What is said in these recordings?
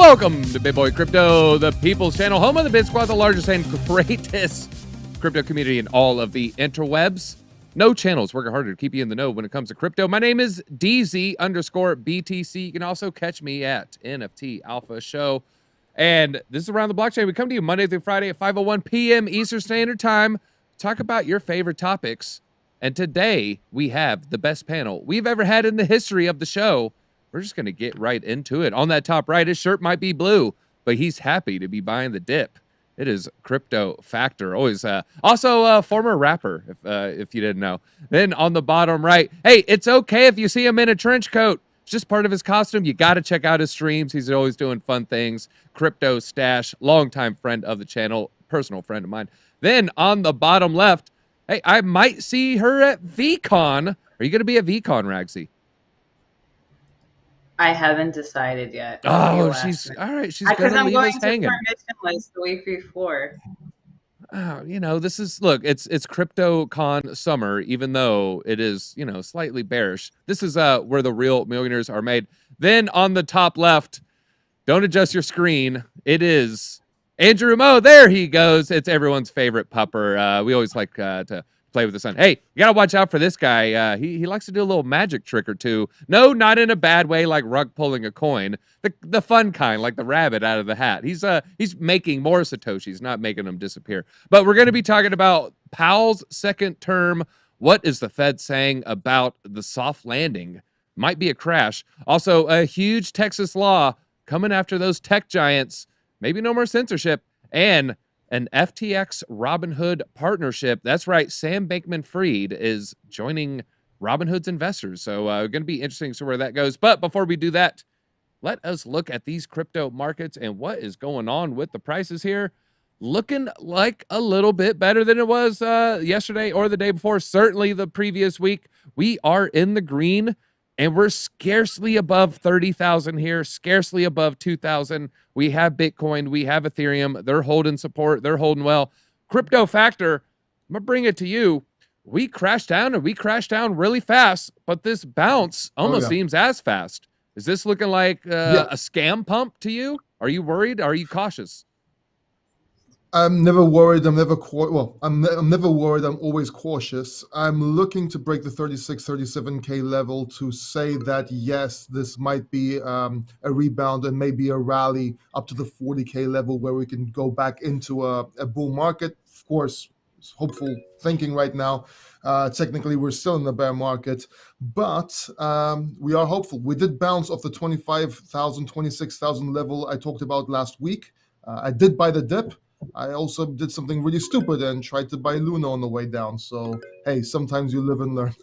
Welcome to Big Boy Crypto, the people's channel, home of the BitSquad, the largest and greatest crypto community in all of the interwebs. No channels working harder to keep you in the know when it comes to crypto. My name is DZ_BTC. You can also catch me at NFT Alpha Show. And this is Around the Blockchain. We come to you Monday through Friday at 5:01 p.m. Eastern Standard Time. Talk about your favorite topics. And today we have the best panel we've ever had in the history of the show. We're just going to get right into it. On that top right, his shirt might be blue, but he's happy to be buying the dip. It is Crypto Factor. Always, also a former rapper, if you didn't know. Then on the bottom right, hey, it's okay if you see him in a trench coat. It's just part of his costume. You got to check out his streams. He's always doing fun things. Crypto Stache, longtime friend of the channel, personal friend of mine. Then on the bottom left, hey, I might see her at VCon. Are you going to be at VCon, Ragzy? I haven't decided yet. Oh, she's all right. She's going to leave us hanging. Permissionless the week before. You know, this is, look, it's CryptoCon summer, even though it is, you know, slightly bearish. This is where the real millionaires are made. Then on the top left, don't adjust your screen. It is Andrew Mo. There he goes. It's everyone's favorite pupper. We always like to play with the sun. Hey, you gotta watch out for this guy. He likes to do a little magic trick or two. No, not in a bad way, like rug pulling a coin. The fun kind, like the rabbit out of the hat. He's making more Satoshis, not making them disappear. But we're gonna be talking about Powell's second term. What is the Fed saying about the soft landing? Might be a crash. Also, a huge Texas law coming after those tech giants. Maybe no more censorship. And an FTX Robinhood partnership. That's right. Sam Bankman-Fried is joining Robinhood's investors. So going to be interesting to see where that goes. But before we do that, let us look at these crypto markets and what is going on with the prices here. Looking like a little bit better than it was yesterday or the day before. Certainly the previous week. We are in the green. And we're scarcely above 30,000 here, scarcely above 2,000. We have Bitcoin, we have Ethereum. They're holding support, they're holding well. Crypto Factor, I'm going to bring it to you. We crashed down, and we crashed down really fast, but this bounce almost seems as fast. Is this looking like a scam pump to you? Are you worried? Are you cautious? I'm never worried. I'm never I'm never worried. I'm always cautious. I'm looking to break the 36, 37K level to say that, yes, this might be a rebound and maybe a rally up to the 40K level where we can go back into a bull market. Of course, it's hopeful thinking right now. Technically, we're still in the bear market, but we are hopeful. We did bounce off the 25,000, 26,000 level I talked about last week. I did buy the dip. I also did something really stupid and tried to buy Luna on the way down. So, hey, sometimes you live and learn.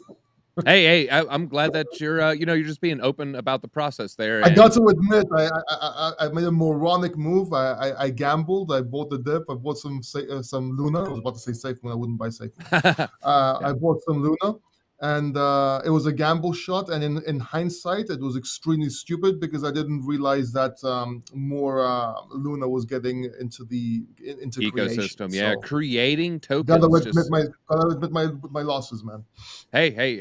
hey, I'm glad that you're, you're just being open about the process there. I got to admit, I made a moronic move. I gambled. I bought the dip. I bought some Luna. I was about to say safe when I wouldn't buy safe. I bought some Luna. And it was a gamble shot. And in hindsight, it was extremely stupid because I didn't realize that more Luna was getting into ecosystem. Creation. Yeah, so, creating tokens. Gotta admit my losses, man. Hey,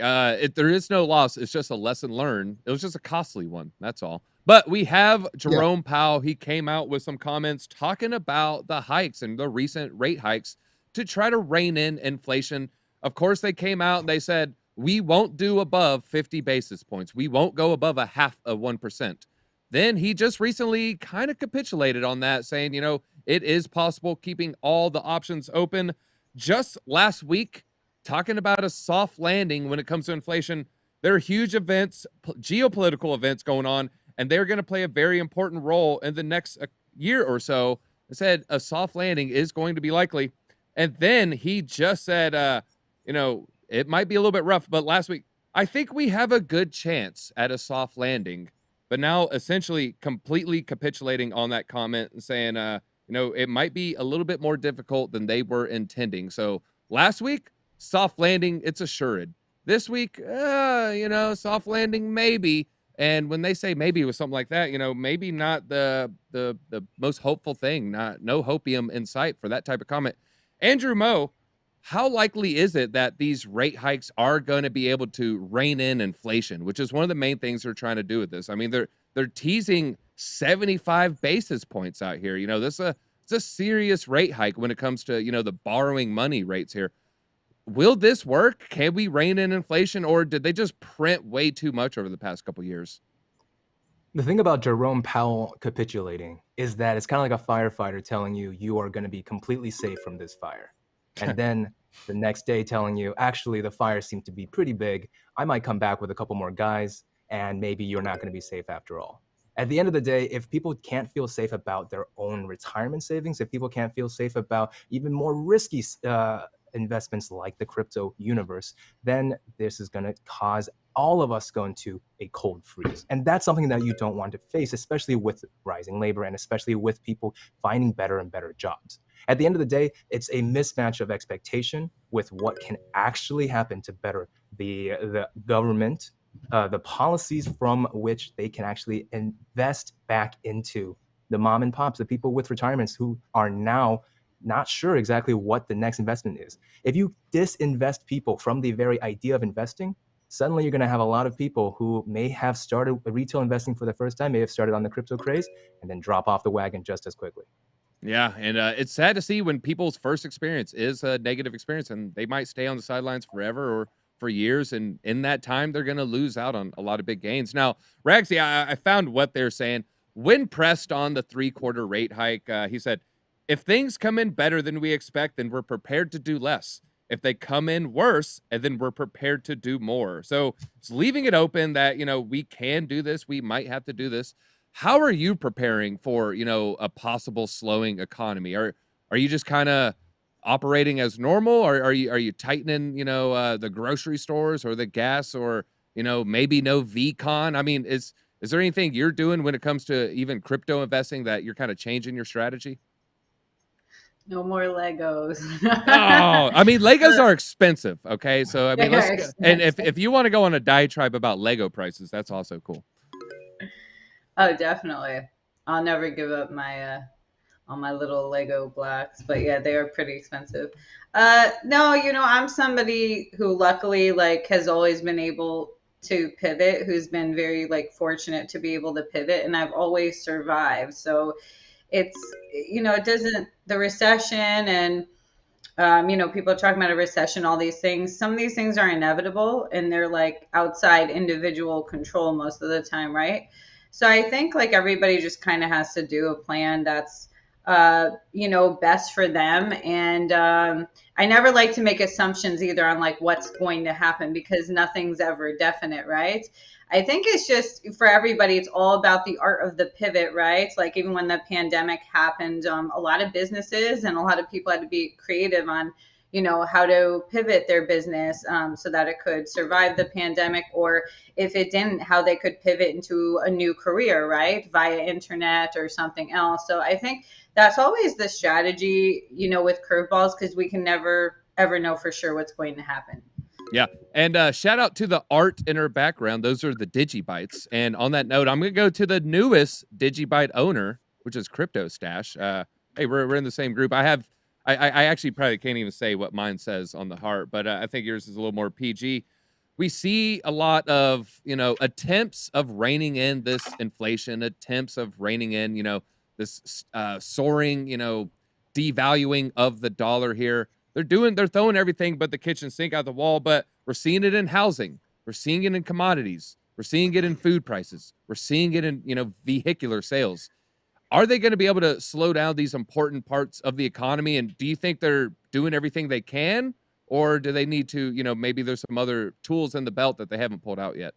there is no loss. It's just a lesson learned. It was just a costly one. That's all. But we have Jerome Powell. He came out with some comments talking about the hikes and the recent rate hikes to try to rein in inflation. Of course, they came out and they said, we won't do above 50 basis points. We won't go above a 0.5%. Then he just recently kind of capitulated on that, saying, it is possible, keeping all the options open. Just last week, talking about a soft landing when it comes to inflation. There are huge events, geopolitical events going on, and they're going to play a very important role in the next year or so. I said a soft landing is going to be likely. And then he just said, it might be a little bit rough, but last week, I think we have a good chance at a soft landing. But now essentially completely capitulating on that comment and saying, it might be a little bit more difficult than they were intending. So last week, soft landing, it's assured. This week, soft landing, maybe. And when they say maybe with something like that, maybe not the most hopeful thing, no hopium in sight for that type of comment. Andrew Mo, how likely is it that these rate hikes are going to be able to rein in inflation, which is one of the main things they're trying to do with this? I mean, they're teasing 75 basis points out here. You know, this it's a serious rate hike when it comes to, you know, the borrowing money rates here. Will this work? Can we rein in inflation, or did they just print way too much over the past couple years? The thing about Jerome Powell capitulating is that it's kind of like a firefighter telling you you are going to be completely safe from this fire. And then the next day telling you, actually, the fire seemed to be pretty big. I might come back with a couple more guys, and maybe you're not going to be safe after all. At the end of the day, if people can't feel safe about their own retirement savings, if people can't feel safe about even more risky investments like the crypto universe, then this is going to cause all of us go into a cold freeze. And that's something that you don't want to face, especially with rising labor and especially with people finding better and better jobs. At the end of the day, it's a mismatch of expectation with what can actually happen to better the government, the policies from which they can actually invest back into the mom and pops, the people with retirements who are now not sure exactly what the next investment is. If you disinvest people from the very idea of investing, suddenly you're going to have a lot of people who may have started retail investing for the first time, may have started on the crypto craze, and then drop off the wagon just as quickly. Yeah, and it's sad to see when people's first experience is a negative experience, and they might stay on the sidelines forever or for years, and in that time, they're going to lose out on a lot of big gains. Now, Ragzy, I found what they're saying. When pressed on the 3/4 rate hike, he said, if things come in better than we expect, then we're prepared to do less. If they come in worse, and then we're prepared to do more. So it's leaving it open that, you know, we can do this. We might have to do this. How are you preparing for, you know, a possible slowing economy? Are you just kind of operating as normal, or are you tightening, you know, the grocery stores or the gas, or, you know, maybe no VCon? I mean, is there anything you're doing when it comes to even crypto investing that you're kind of changing your strategy? No more Legos. Oh, I mean, Legos are expensive. Okay, so I mean, They let's are go, and if expensive. you want to go on a diatribe about Lego prices, that's also cool. Oh, definitely. I'll never give up my on my little Lego blocks, but yeah, they are pretty expensive. No, you know, I'm somebody who luckily like has always been able to pivot, who's been very like fortunate to be able to pivot, and I've always survived. So it's, you know, it doesn't, the recession and you know, people are talking about a recession, all these things. Some of these things are inevitable and they're like outside individual control most of the time, right? So I think like everybody just kind of has to do a plan that's, you know, best for them. And I never like to make assumptions either on like what's going to happen because nothing's ever definite, right? I think it's just for everybody, it's all about the art of the pivot, right? Like even when the pandemic happened, a lot of businesses and a lot of people had to be creative on, you know, how to pivot their business so that it could survive the pandemic, or if it didn't, how they could pivot into a new career, right? Via internet or something else. So I think that's always the strategy, you know, with curveballs, because we can never ever know for sure what's going to happen. Yeah, and shout out to the art in her background. Those are the Digibytes. And on that note, I'm gonna go to the newest Digibyte owner, which is Crypto Stache. Hey, we're in the same group. I actually probably can't even say what mine says on the heart, but I think yours is a little more PG. We see a lot of, you know, attempts of reining in this inflation, attempts of reining in, you know, this soaring, you know, devaluing of the dollar here. They're throwing everything but the kitchen sink out the wall, but we're seeing it in housing. We're seeing it in commodities. We're seeing it in food prices. We're seeing it in, you know, vehicular sales. Are they going to be able to slow down these important parts of the economy? And do you think they're doing everything they can, or do they need to, you know, maybe there's some other tools in the belt that they haven't pulled out yet?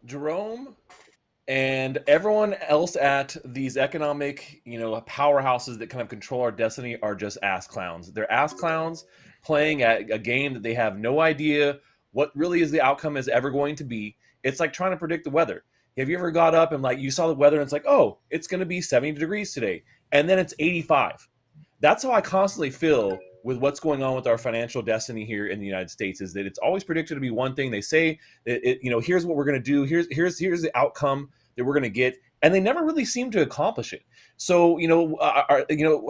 Jerome and everyone else at these economic, you know, powerhouses that kind of control our destiny are just ass clowns. They're ass clowns playing at a game that they have no idea what really is the outcome is ever going to be. It's like trying to predict the weather. Have you ever got up and like you saw the weather and it's like, oh, it's going to be 70 degrees today, and then it's 85? That's how I constantly feel with what's going on with our financial destiny here in the United States, is that it's always predicted to be one thing. They say that you know, here's what we're going to do. Here's the outcome that we're going to get, and they never really seem to accomplish it. So, you know,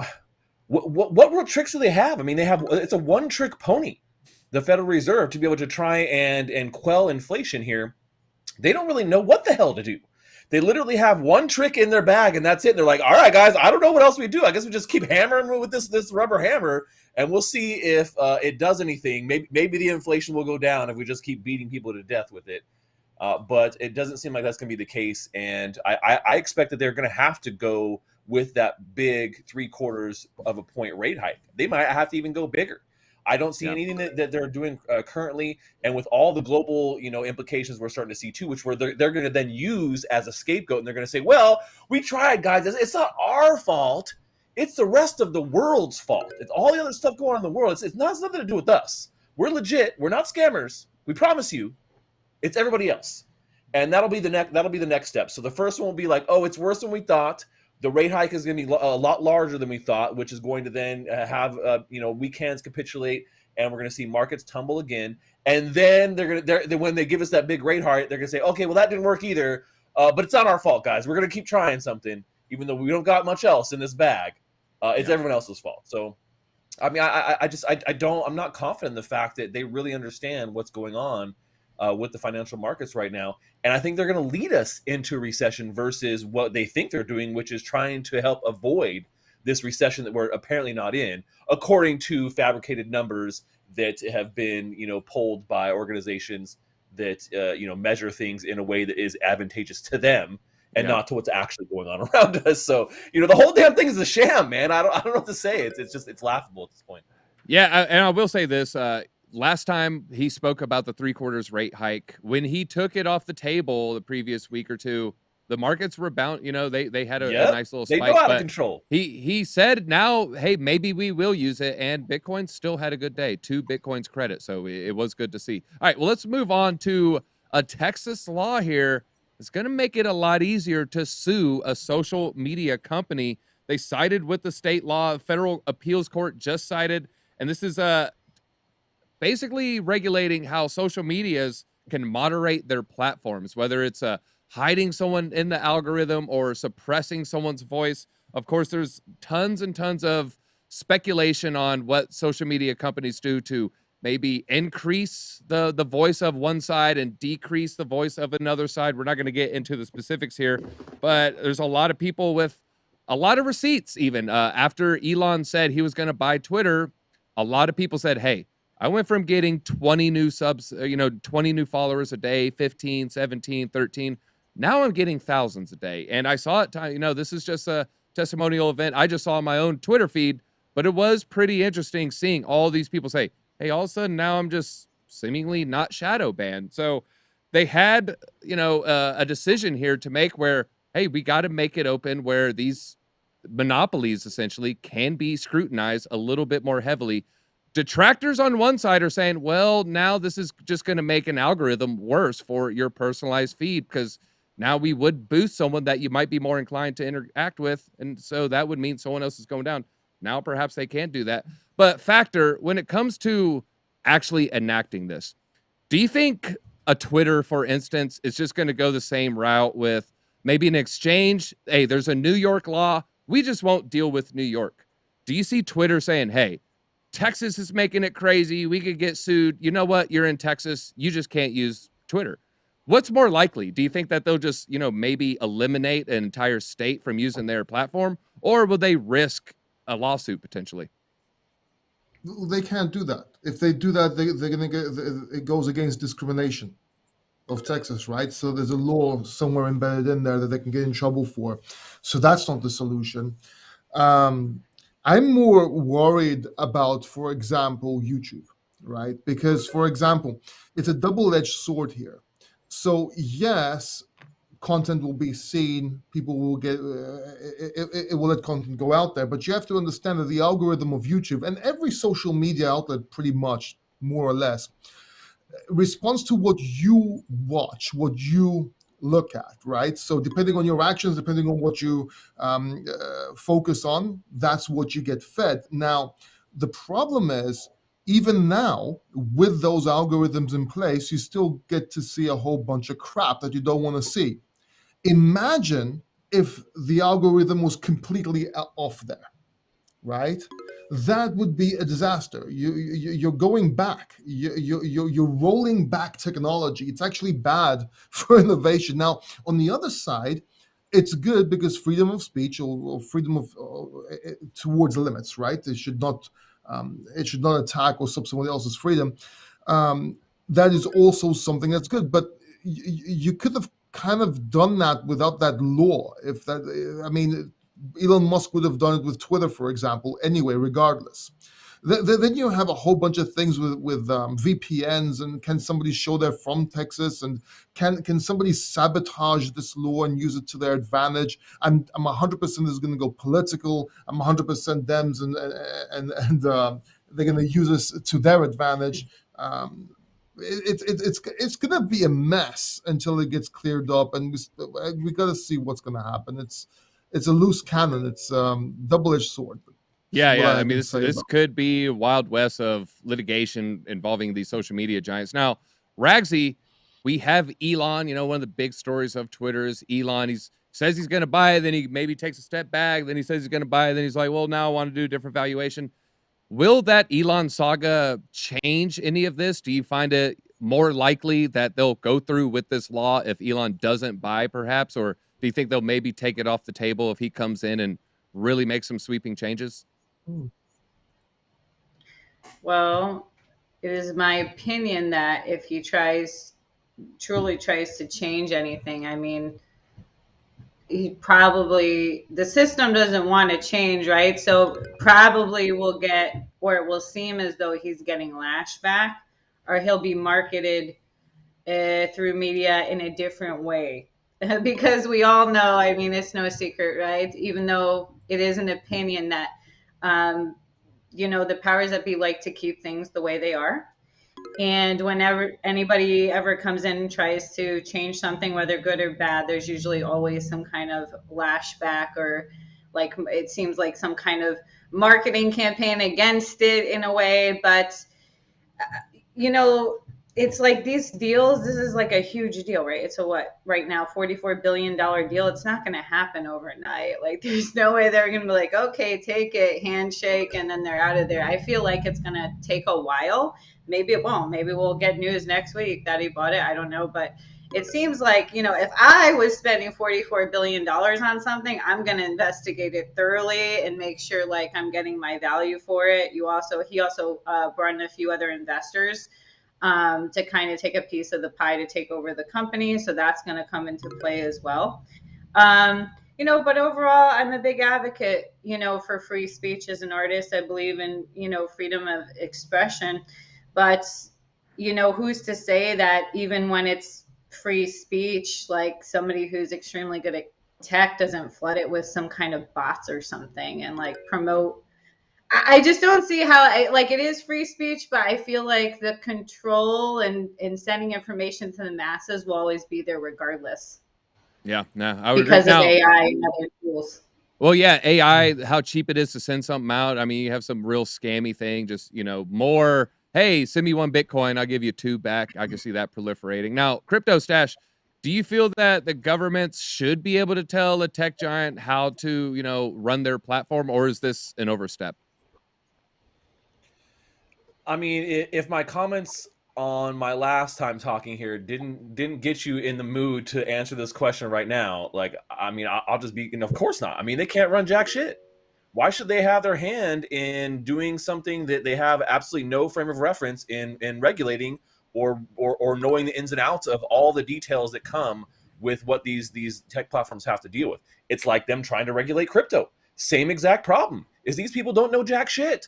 what real tricks do they have? I mean, it's a one-trick pony, the Federal Reserve, to be able to try and quell inflation here. they don't really know what the hell to do. They literally have one trick in their bag, and that's it. And they're like, all right, guys, I don't know what else we do. I guess we just keep hammering with this rubber hammer, and we'll see if it does anything. Maybe the inflation will go down if we just keep beating people to death with it. But it doesn't seem like that's going to be the case. And I expect that they're going to have to go with that big 0.75 of a point rate hike. They might have to even go bigger. I don't see anything that they're doing currently, and with all the global, implications we're starting to see too, which they're going to then use as a scapegoat, and they're going to say, "Well, we tried, guys. It's not our fault. It's the rest of the world's fault. It's all the other stuff going on in the world. It's nothing to do with us. We're legit. We're not scammers. We promise you. It's everybody else." And that'll be the next step. So the first one will be like, "Oh, it's worse than we thought. The rate hike is going to be a lot larger than we thought," which is going to then have weak hands capitulate, and we're going to see markets tumble again. And then when they give us that big rate hike, they're going to say, "Okay, well that didn't work either, but it's not our fault, guys. We're going to keep trying something, even though we don't got much else in this bag. It's everyone else's fault." So, I mean, I'm not confident in the fact that they really understand what's going on with the financial markets right now. And I think they're going to lead us into a recession versus what they think they're doing, which is trying to help avoid this recession that we're apparently not in, according to fabricated numbers that have been, pulled by organizations that, measure things in a way that is advantageous to them and not to what's actually going on around us. So, the whole damn thing is a sham, man. I don't know what to say. It's laughable at this point. Yeah. And I will say this, last time he spoke about the 0.75 rate hike, when he took it off the table the previous week or two, the markets were bound. They had a nice little spike. They go out of control. He said now, hey, maybe we will use it, and Bitcoin still had a good day. 2 Bitcoins credit, so it was good to see. All right, well, let's move on to a Texas law here. It's going to make it a lot easier to sue a social media company. They sided with the state law. Federal appeals court just sided, and this is basically regulating how social medias can moderate their platforms, whether it's hiding someone in the algorithm or suppressing someone's voice. Of course, there's tons and tons of speculation on what social media companies do to maybe increase the voice of one side and decrease the voice of another side. We're not going to get into the specifics here, but there's a lot of people with a lot of receipts even. After Elon said he was going to buy Twitter, a lot of people said, hey, I went from getting 20 new subs, 20 new followers a day, 15, 17, 13. Now I'm getting thousands a day. And I saw it, this is just a testimonial event. I just saw on my own Twitter feed, but it was pretty interesting seeing all these people say, hey, all of a sudden now I'm just seemingly not shadow banned. So they had, a decision here to make where, hey, we got to make it open where these monopolies essentially can be scrutinized a little bit more heavily. Detractors on one side are saying, well, now this is just going to make an algorithm worse for your personalized feed because now we would boost someone that you might be more inclined to interact with. And so that would mean someone else is going down. Now perhaps they can't do that. But Factor, when it comes to actually enacting this, do you think a Twitter, for instance, is just going to go the same route with maybe an exchange? Hey, there's a New York law. We just won't deal with New York. Do you see Twitter saying, hey, Texas is making it crazy. We could get sued. You know what? You're in Texas. You just can't use Twitter. What's more likely? Do you think that they'll just, maybe eliminate an entire state from using their platform? Or will they risk a lawsuit potentially? They can't do that. If they do that, they're going to get, it goes against discrimination of Texas, right? So there's a law somewhere embedded in there that they can get in trouble for. So that's not the solution. I'm more worried about, for example, YouTube, right? Because, for example, it's a double-edged sword here. So yes, content will be seen, people will get, it will let content go out there, but you have to understand that the algorithm of YouTube and every social media outlet pretty much, more or less, responds to what you watch, what you look at, right? So depending on your actions, depending on what you focus on, that's what you get fed. Now, the problem is, even now, with those algorithms in place, you still get to see a whole bunch of crap that you don't want to see. Imagine if the algorithm was completely off there, right? that would be a disaster. You're going back. You're rolling back technology. It's actually bad for innovation. Now, on the other side, it's good because freedom of speech or freedom of towards limits, right? It should not attack or stop someone else's freedom. That is also something that's good. But you could have kind of done that without that law. If that, I mean, Elon Musk would have done it with Twitter, for example, anyway, regardless. Then you have a whole bunch of things with VPNs, and can somebody show they're from Texas, and can somebody sabotage this law and use it to their advantage? I'm 100% this is going to go political. I'm 100% Dems, and they're going to use this to their advantage. It's going to be a mess until it gets cleared up, and we got to see what's going to happen. It's a loose cannon. It's double-edged sword. Yeah. I mean, this could be Wild West of litigation involving these social media giants. Now, Ragzy, we have Elon. You know, one of the big stories of Twitter is Elon. He says he's going to buy it, then he maybe takes a step back. Then he says he's going to buy it. Then he's like, well, now I want to do a different valuation. Will that Elon saga change any of this? Do you find it more likely that they'll go through with this law if Elon doesn't buy, perhaps? Or do you think they'll maybe take it off the table if he comes in and really makes some sweeping changes? Well, it is my opinion that if he truly tries to change anything, I mean, the system doesn't want to change, right? So probably will get, or it will seem as though he's getting lashback, or he'll be marketed through media in a different way. Because we all know, I mean, it's no secret, right? Even though it is an opinion that, the powers that be like to keep things the way they are. And whenever anybody ever comes in and tries to change something, whether good or bad, there's usually always some kind of lashback, or like it seems like some kind of marketing campaign against it in a way. But, it's like these deals, this is like a huge deal, right? It's a what right now, $44 billion deal. It's not going to happen overnight. Like there's no way they're going to be like, okay, take it, handshake, and then they're out of there. I feel like it's going to take a while. Maybe it won't. Maybe we'll get news next week that he bought it. I don't know. But it seems like, if I was spending $44 billion on something, I'm going to investigate it thoroughly and make sure like I'm getting my value for it. He also brought in a few other investors to kind of take a piece of the pie to take over the company. So that's going to come into play as well. But overall, I'm a big advocate, for free speech as an artist. I believe in, freedom of expression. But, who's to say that even when it's free speech, like somebody who's extremely good at tech doesn't flood it with some kind of bots or something and like promote. I just don't see how, it is free speech, but I feel like the control and sending information to the masses will always be there regardless. Yeah, no, I would because agree. of Now, AI and other tools. well, yeah, AI, how cheap it is to send something out. I mean, you have some real scammy thing, just, more, hey, send me 1 Bitcoin, I'll give you 2 back. I can see that proliferating. Now, Crypto Stache, do you feel that the governments should be able to tell a tech giant how to, run their platform, or is this an overstep? I mean, if my comments on my last time talking here didn't get you in the mood to answer this question right now, like, I mean, I'll just be, of course not. I mean, they can't run jack shit. Why should they have their hand in doing something that they have absolutely no frame of reference in regulating or knowing the ins and outs of all the details that come with what these tech platforms have to deal with? It's like them trying to regulate crypto. Same exact problem is these people don't know jack shit.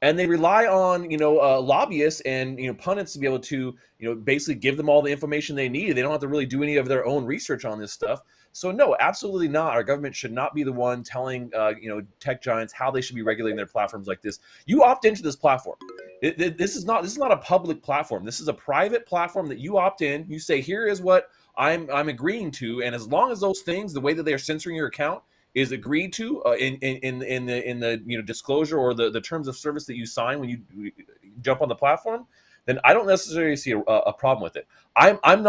And they rely on, lobbyists and, pundits to be able to, basically give them all the information they need. They don't have to really do any of their own research on this stuff. So no, absolutely not. Our government should not be the one telling, tech giants how they should be regulating their platforms like this. You opt into this platform. This is not a public platform. This is a private platform that you opt in. You say, here is what I'm agreeing to. And as long as those things, the way that they are censoring your account, is agreed to in the disclosure or the terms of service that you sign when you jump on the platform, then I don't necessarily see a problem with it. I'm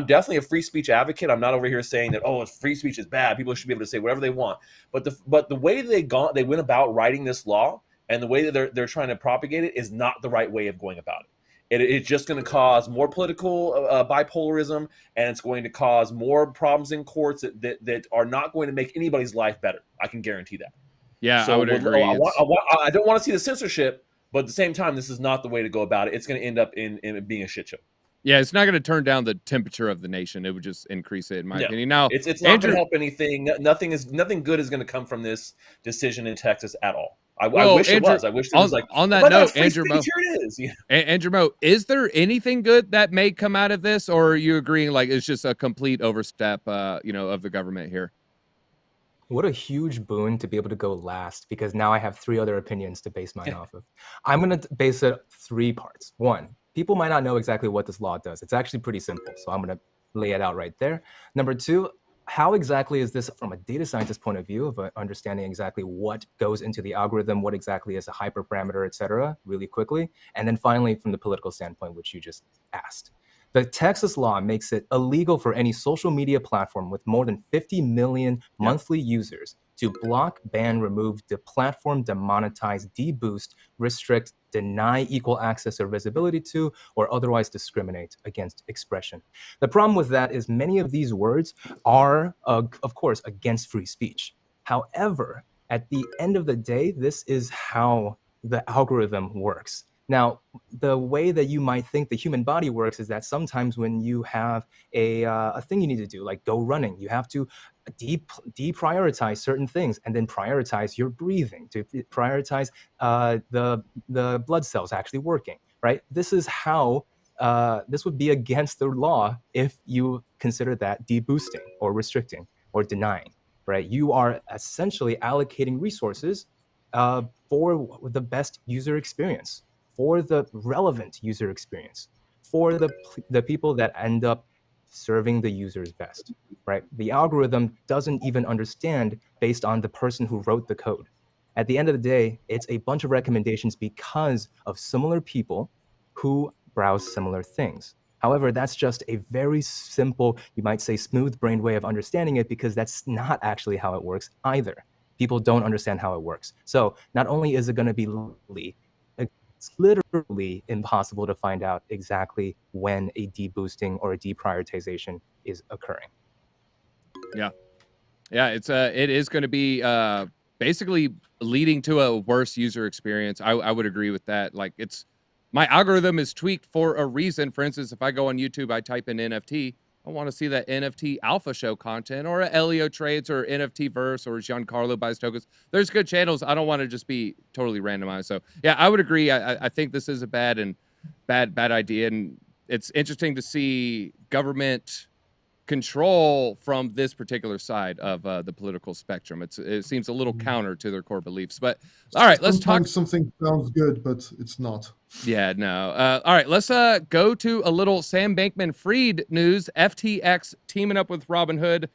definitely a free speech advocate. I'm not over here saying that free speech is bad. People should be able to say whatever they want. But the way they went about writing this law and the way that they're trying to propagate it is not the right way of going about it. It's just going to cause more political bipolarism, and it's going to cause more problems in courts that are not going to make anybody's life better. I can guarantee that. Yeah, So I would agree. I don't want to see the censorship, but at the same time, this is not the way to go about it. It's going to end up in being a shit show. Yeah, it's not going to turn down the temperature of the nation. It would just increase it, in my opinion. Now, it's not going to help anything. Nothing good is going to come from this decision in Texas at all. I wish it was. I wish it was like on that note, Andrew Mo. Here it is. Andrew Mo, is there anything good that may come out of this, or are you agreeing like it's just a complete overstep, of the government here? What a huge boon to be able to go last, because now I have 3 other opinions to base mine off of. I'm going to base it 3 parts. 1, people might not know exactly what this law does. It's actually pretty simple, so I'm going to lay it out right there. Number 2, how exactly is this from a data scientist point of view of understanding exactly what goes into the algorithm, what exactly is a hyperparameter, et cetera, really quickly. And then finally, from the political standpoint, which you just asked. The Texas law makes it illegal for any social media platform with more than 50 million monthly users to block, ban, remove, deplatform, demonetize, deboost, restrict, deny equal access or visibility to, or otherwise discriminate against expression. The problem with that is many of these words are, of course, against free speech. However, at the end of the day, this is how the algorithm works. Now, the way that you might think the human body works is that sometimes when you have a thing you need to do, like go running, you have to deprioritize certain things and then prioritize your breathing, to prioritize the blood cells actually working, right? This is how this would be against the law if you consider that deboosting or restricting or denying, right? You are essentially allocating resources for the best user experience, for the relevant user experience, for the people that end up serving the users best, right? The algorithm doesn't even understand based on the person who wrote the code. At the end of the day, it's a bunch of recommendations because of similar people who browse similar things. However, that's just a very simple, you might say smooth-brained way of understanding it, because that's not actually how it works either. People don't understand how it works. So not only is it going to be legally, it's literally impossible to find out exactly when a deboosting or a deprioritization is occurring. Yeah, it is going to be basically leading to a worse user experience. I would agree with that. Like, my algorithm is tweaked for a reason. For instance, if I go on YouTube, I type in NFT, I want to see that NFT Alpha Show content, or Elio Trades, or NFT Verse, or Giancarlo buys tokens. There's good channels. I don't want to just be totally randomized. So yeah, I would agree. I think this is a bad idea, and it's interesting to see government control from this particular side of the political spectrum. It seems a little counter to their core beliefs. But all right, let's talk. Something sounds good, but it's not. Yeah, no. All right, let's go to a little Sam Bankman-Fried news. FTX teaming up with Robinhood.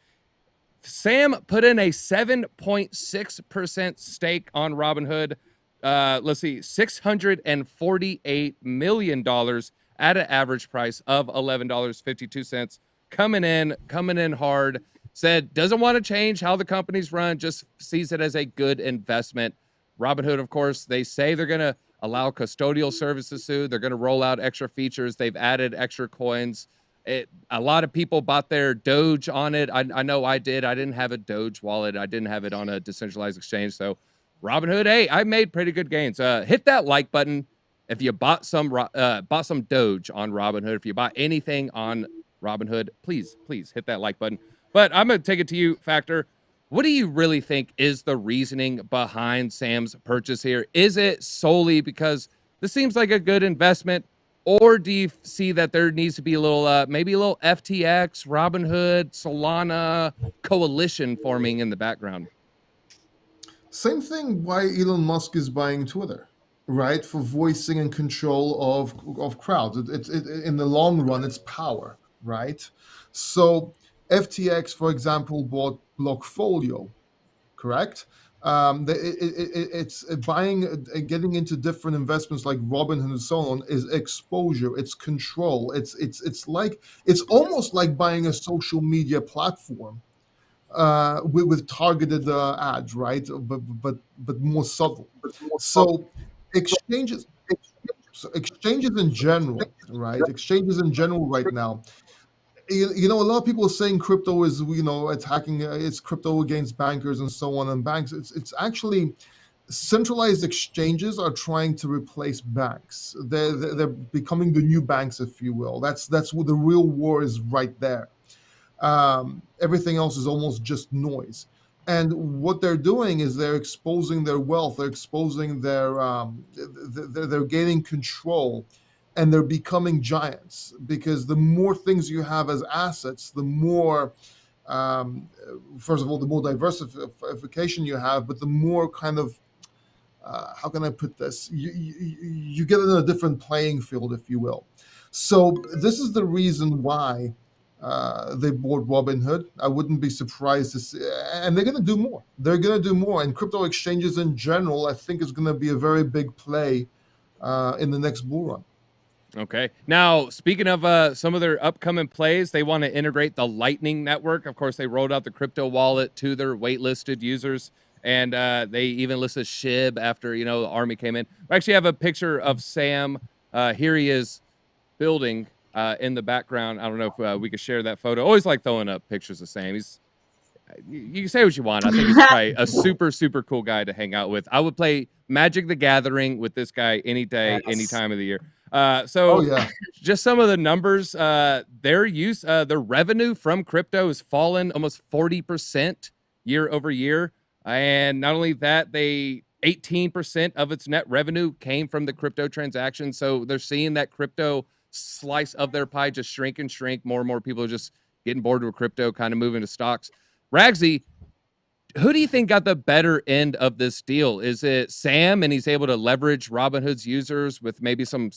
Sam put in a 7.6% stake on Robinhood. Let's see, $648 million at an average price of $11.52. Coming in hard. Said doesn't want to change how the company's run, just sees it as a good investment. Robinhood, of course, they say they're going to allow custodial services soon. They're going to roll out extra features. They've added extra coins. A lot of people bought their Doge on it. I know I did. I didn't have a Doge wallet. I didn't have it on a decentralized exchange. So Robinhood, hey, I made pretty good gains. Hit that like button if you bought some Doge on Robinhood. If you bought anything on Robinhood, please hit that like button. But I'm going to take it to you, Factor. What do you really think is the reasoning behind Sam's purchase here? Is it solely because this seems like a good investment, or do you see that there needs to be a little, maybe a little FTX, Robinhood, Solana coalition forming in the background? Same thing why Elon Musk is buying Twitter, right? For voicing and control of crowds. In the long run, it's power, right? So FTX, for example, bought Blockfolio, correct? It's buying, getting into different investments like Robinhood and so on is exposure, it's control. It's almost like buying a social media platform. with targeted ads, right? But more subtle. So exchanges, exchanges in general, right? Exchanges in general right now. You know, a lot of people are saying crypto is, you know, attacking, it's crypto against bankers and so on, and banks. It's actually centralized exchanges are trying to replace banks. They're becoming the new banks, if you will. That's where the real war is, right there. Everything else is almost just noise. And what they're doing is they're exposing their wealth. They're exposing they're gaining control, and they're becoming giants, because the more things you have as assets, the more, um, first of all, the more diversification you have, but the more kind of, how can I put this? You get in a different playing field, if you will. So this is the reason why they bought Robinhood. I wouldn't be surprised to see, and they're going to do more. They're going to do more, and crypto exchanges in general, I think, is going to be a very big play in the next bull run. Okay. Now, speaking of some of their upcoming plays, they want to integrate the Lightning Network. Of course, they rolled out the crypto wallet to their waitlisted users, and they even listed SHIB after, you know, the army came in. We actually have a picture of Sam. Here he is building in the background. I don't know if we could share that photo. Always like throwing up pictures of Sam. He's you can say what you want. I think he's probably a super, super cool guy to hang out with. I would play Magic the Gathering with this guy any day, any time of the year. So Oh yeah, just some of the numbers, their revenue from crypto has fallen almost 40% year over year. And not only that, 18% of its net revenue came from the crypto transactions. So they're seeing that crypto slice of their pie just shrink and shrink. More and more people are just getting bored with crypto, kind of moving to stocks. Ragzy, who do you think got the better end of this deal? Is it Sam, and he's able to leverage Robinhood's users with maybe some,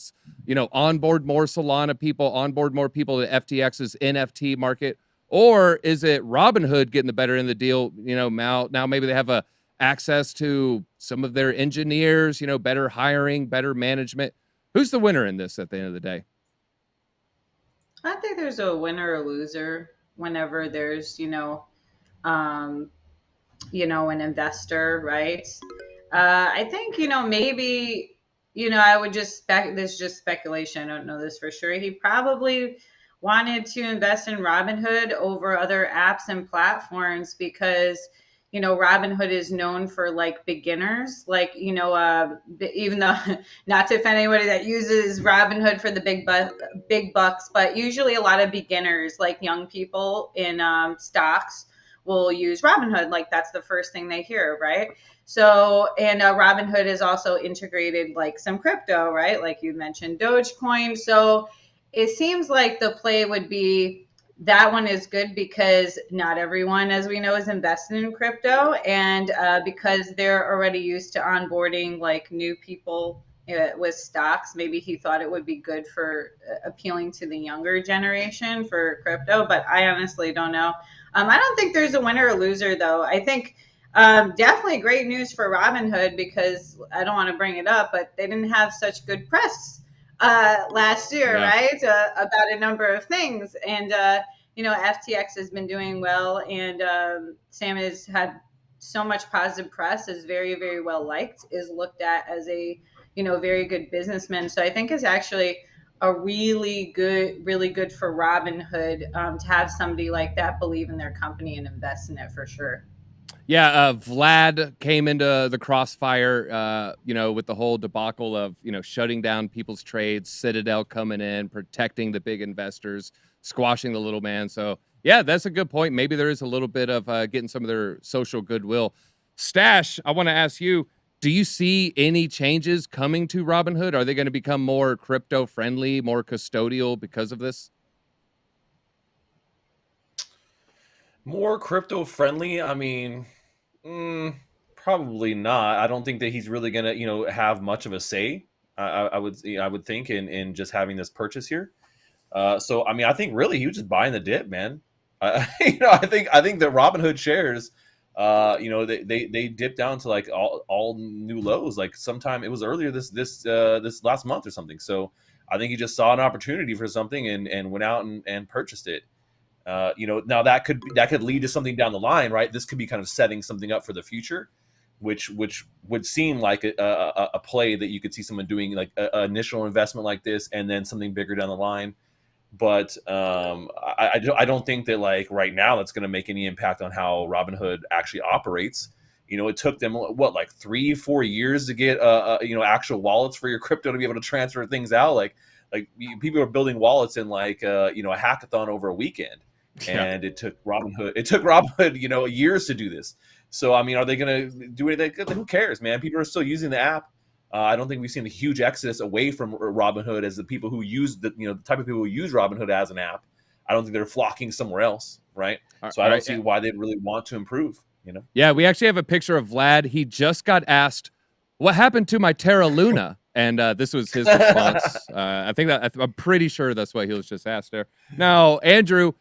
you know, onboard more Solana people, onboard more people to FTX's NFT market? Or is it Robinhood getting the better end of the deal? You know, now maybe they have access to some of their engineers, you know, better hiring, better management. Who's the winner in this at the end of the day? I think there's a winner or loser whenever there's, um, an investor, right? I think, maybe, I would just this is just speculation. I don't know this for sure. He probably wanted to invest in Robinhood over other apps and platforms because, Robinhood is known for like beginners, like, even though not to offend anybody that uses Robinhood for the big bucks, but usually a lot of beginners, like young people in stocks, will use Robinhood. Like that's the first thing they hear, right? So, and Robinhood is also integrated like some crypto, right? Like you mentioned Dogecoin. So it seems like the play would be that one is good because not everyone, as we know, is invested in crypto. And because they're already used to onboarding like new people with stocks, maybe he thought it would be good for appealing to the younger generation for crypto. But I honestly don't know. I don't think there's a winner or loser, though. I think definitely great news for Robinhood because I don't want to bring it up, but they didn't have such good press last year, Yeah. right? About a number of things. And, FTX has been doing well, and Sam has had so much positive press, is very, very well liked, is looked at as a, very good businessman. So I think it's actually really good for Robinhood to have somebody like that believe in their company and invest in it for sure. Yeah, Vlad came into the crossfire, with the whole debacle of, shutting down people's trades, Citadel coming in, protecting the big investors, squashing the little man. So, yeah, that's a good point. Maybe there is a little bit of getting some of their social goodwill. Stache, I want to ask you, do you see any changes coming to Robinhood? Are they going to become more crypto-friendly, more custodial because of this? More crypto friendly? I mean, probably not. I don't think that he's really gonna, have much of a say. I would think in just having this purchase here. So I mean, I think really he was just buying the dip, man. I think the Robinhood shares, they dipped down to like all new lows. Like sometime it was earlier this last month or something. So I think he just saw an opportunity for something and went out and purchased it. Now that could lead to something down the line, right? This could be kind of setting something up for the future, which would seem like a play that you could see someone doing, like an initial investment like this, and then something bigger down the line. But I don't think that like right now that's going to make any impact on how Robinhood actually operates. It took them like 3-4 years to get actual wallets for your crypto to be able to transfer things out. Like people are building wallets in like a hackathon over a weekend, and it took Robinhood years to do this. So I mean, are they going to do anything? Who cares, man? People are still using the app. I don't think we've seen a huge exodus away from Robinhood as the people who use the type of people who use Robinhood as an app. I don't think they're flocking somewhere else, right? So I don't see why they'd really want to improve. Yeah, we actually have a picture of Vlad. He just got asked, "What happened to my Terra Luna?" And this was his response. I'm pretty sure that's what he was just asked there. Now, Andrew,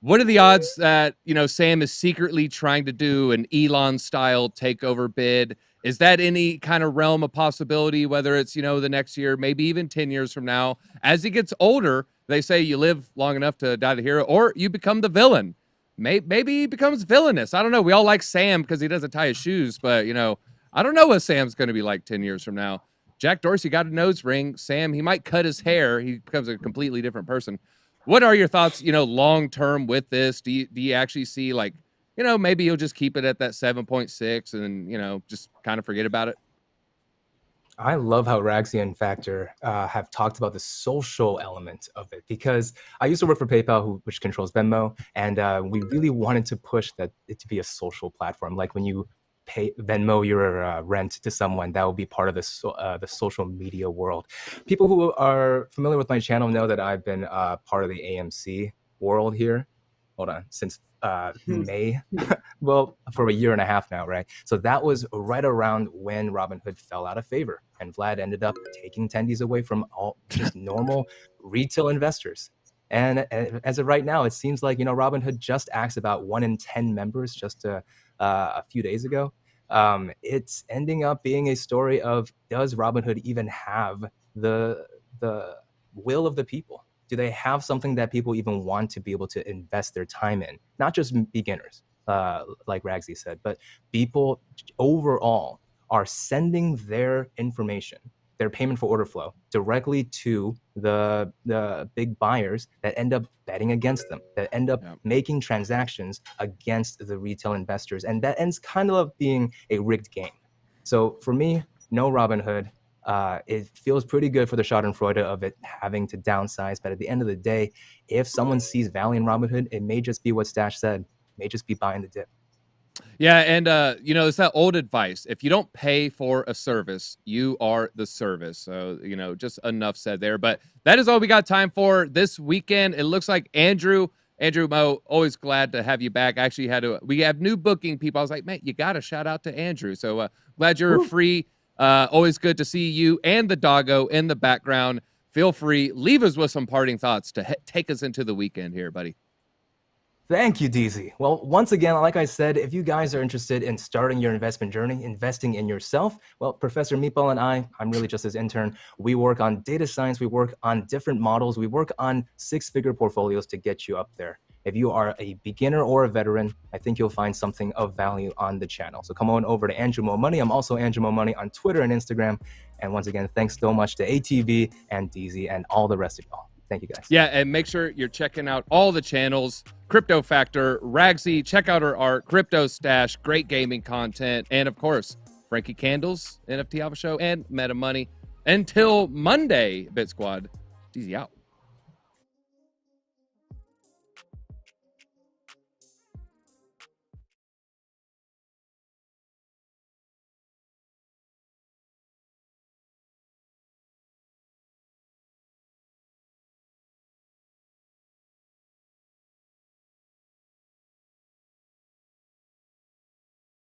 what are the odds that Sam is secretly trying to do an Elon-style takeover bid? Is that any kind of realm of possibility, whether it's, the next year, maybe even 10 years from now? As he gets older, they say you live long enough to die the hero, or you become the villain. Maybe he becomes villainous. I don't know. We all like Sam because he doesn't tie his shoes, but, I don't know what Sam's going to be like 10 years from now. Jack Dorsey got a nose ring. Sam, he might cut his hair. He becomes a completely different person. What are your thoughts, long-term with this? Do you actually see, like, maybe you'll just keep it at that 7.6 and, just kind of forget about it? I love how Ragzy and Factor have talked about the social element of it, because I used to work for PayPal, which controls Venmo, and we really wanted to push it to be a social platform. Like when you pay Venmo your rent to someone, that will be part of the social media world. People who are familiar with my channel know that I've been part of the AMC world here. Hold on, since May, well, for a year and a half now, right? So that was right around when Robinhood fell out of favor, and Vlad ended up taking tendies away from all just normal retail investors. And as of right now, it seems like Robinhood just asked about 1 in 10 members just a few days ago. It's ending up being a story of, does Robinhood even have the will of the people? Do they have something that people even want to be able to invest their time in? Not just beginners, like Ragzy said, but people overall are sending their information, their payment for order flow, directly to the big buyers that end up betting against them, that end up making transactions against the retail investors. And that ends kind of up being a rigged game. So for me, no Robinhood. It feels pretty good for the Schadenfreude of it having to downsize. But at the end of the day, if someone sees value in Robinhood, it may just be what Stache said, may just be buying the dip. Yeah, and it's that old advice. If you don't pay for a service, you are the service. So, just enough said there. But that is all we got time for this weekend. It looks like Andrew Mo, always glad to have you back. Actually we have new booking people. I was like, man, you got to shout out to Andrew. So glad you're free. Always good to see you and the doggo in the background. Feel free, leave us with some parting thoughts to take us into the weekend here, buddy. Thank you, DZ. Well, once again, like I said, if you guys are interested in starting your investment journey, investing in yourself, well, Professor Meatball and I'm really just his intern. We work on data science. We work on different models. We work on 6-figure portfolios to get you up there. If you are a beginner or a veteran, I think you'll find something of value on the channel. So come on over to Andrew Mo Money. I'm also Andrew Mo Money on Twitter and Instagram. And once again, thanks so much to ATV and DZ and all the rest of y'all. Thank you, guys. Yeah, and make sure you're checking out all the channels. Crypto Factor, Ragzy, check out her art, Crypto Stache, great gaming content, and of course, Frankie Candles, NFT Alpha Show, and Meta Money. Until Monday, BitSquad, DZ out.